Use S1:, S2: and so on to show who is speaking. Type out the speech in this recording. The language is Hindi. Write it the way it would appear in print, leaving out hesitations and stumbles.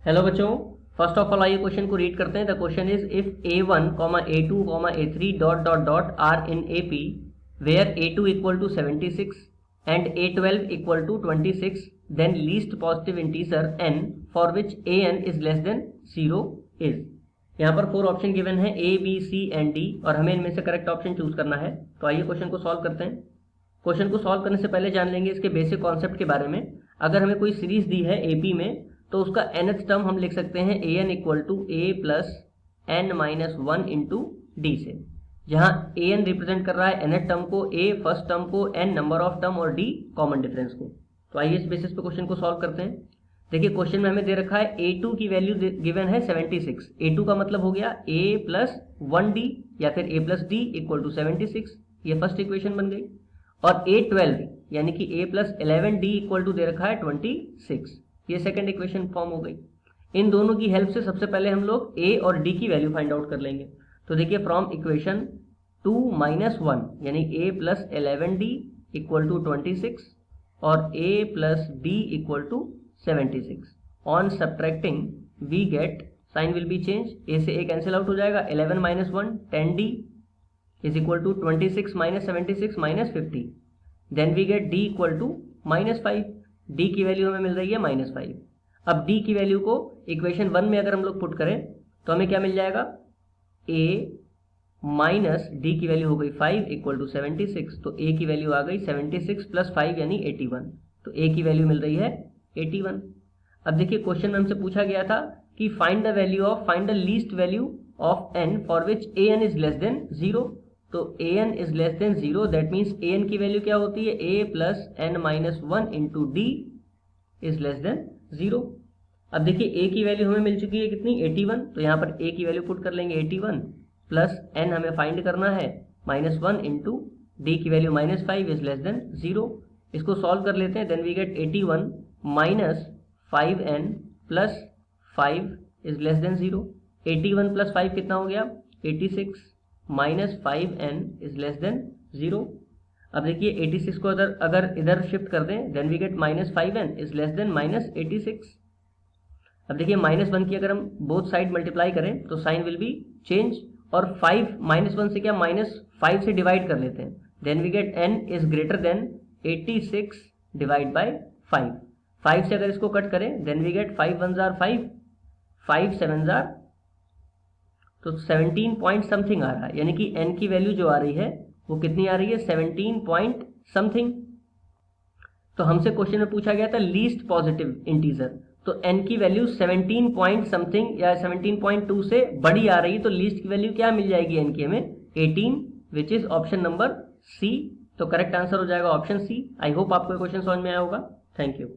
S1: हेलो बच्चों, फर्स्ट ऑफ ऑल आइए क्वेश्चन को रीड करते हैं। The question is if a1, a2, a3 dot dot dot are in AP where a2 equal to 76 and a12 equal to 26, then least positive integer n for which an is less than 0 is. यहाँ पर 4 ऑप्शन गिवन है A, B, C and D और हमें इनमें से करेक्ट ऑप्शन चूज करना है। तो आइए क्वेश्चन को सॉल्व करते हैं। क्वेश्चन को सॉल्व करने से पहले जान लेंगे इसके बेसिक कॉन्सेप्ट के बारे में। अगर हमें कोई सीरीज दी है AP में तो उसका nth टर्म हम लिख सकते हैं an equal to a plus n minus 1 into d से, जहां an रिप्रेजेंट कर रहा है nth टर्म को, a फर्स्ट टर्म को, n नंबर ऑफ टर्म और d कॉमन डिफरेंस को। तो आइए इस बेसिस पे क्वेश्चन को सॉल्व करते हैं। देखिए क्वेश्चन में हमें दे रखा है a2 की वैल्यू गिवन है 76। a2 का मतलब हो गया a प्लस 1d या फिर a plus d equal to 76, ये फर्स्ट इक्वेशन बन गई। और a12 यानी कि a plus 11d equal to दे रखा है 26, ये सेकंड इक्वेशन फॉर्म हो गई। इन दोनों की हेल्प से सबसे पहले हम लोग a और d की वैल्यू फाइंड आउट कर लेंगे। तो देखिए फ्रॉम इक्वेशन 2 माइनस 1 यानी a plus 11d equal to 26 और a plus d equal to 76, on subtracting we get, sign will be change, a से a कैंसिल आउट हो जाएगा, 11 minus 1 10d is equal to 26 minus 76 minus 50, then we get d equal to minus 5। d की वैल्यू हमें मिल रही है माइनस 5। अब d की वैल्यू को इक्वेशन 1 में अगर हम लोग पुट करें तो हमें क्या मिल जाएगा, a माइनस d की वैल्यू हो गई 5 इक्वल टू 76, तो a की वैल्यू आ गई 76 प्लस 5 यानी 81, तो a की वैल्यू मिल रही है 81। अब देखिए क्वेश्चन में हमसे पूछा गया था कि find the least value of n for which an is less than 0। तो an is less than 0, that means an की वैल्यू क्या होती है, a plus n minus 1 into D is less than 0। अब देखिए a की वैल्यू हमें मिल चुकी है कितनी, 81, तो यहाँ पर a की वैल्यू पुट कर लेंगे 81 प्लस n हमें फाइंड करना है माइनस 1 इंटू डी की value minus 5 is less than 0। इसको सॉल्व कर लेते हैं, then we get 81 minus 5n plus 5 is less than 0। 81 plus 5 कितना हो गया, 86 minus 5n is less than 0। अब देखिए 86 को अगर इधर शिफ्ट कर दें, then we get minus 5n is less than minus 86। अब देखिए माइनस 1 की अगर हम बोथ साइड मल्टीप्लाई करें तो साइन विल बी चेंज, और 5 माइनस 1 से क्या माइनस 5 से डिवाइड कर लेते हैं, then we get n is greater than 86 divide by 5। 5 से अगर इसको कट करें देन वी गेट 5 1 जार 5, 5 7 जार, तो 17 पॉइंट समथिंग आ रहा है, यानी कि n की वैल्यू जो आ रही है वो कितनी आ रही है, 17 पॉइंट समथिंग। तो हमसे क्वेश्चन में पूछा गया था लीस्ट पॉजिटिव इंटीजर, तो n की वैल्यू 17 पॉइंट समथिंग या 17.2 से बड़ी आ रही है, तो लीस्ट की वैल्यू क्या मिल जाएगी n की हमें, 18, which is option number C. तो करेक्ट आंसर हो जाएगा ऑप्शन सी। आई होप आपको क्वेश्चन समझ में आया होगा। Thank you.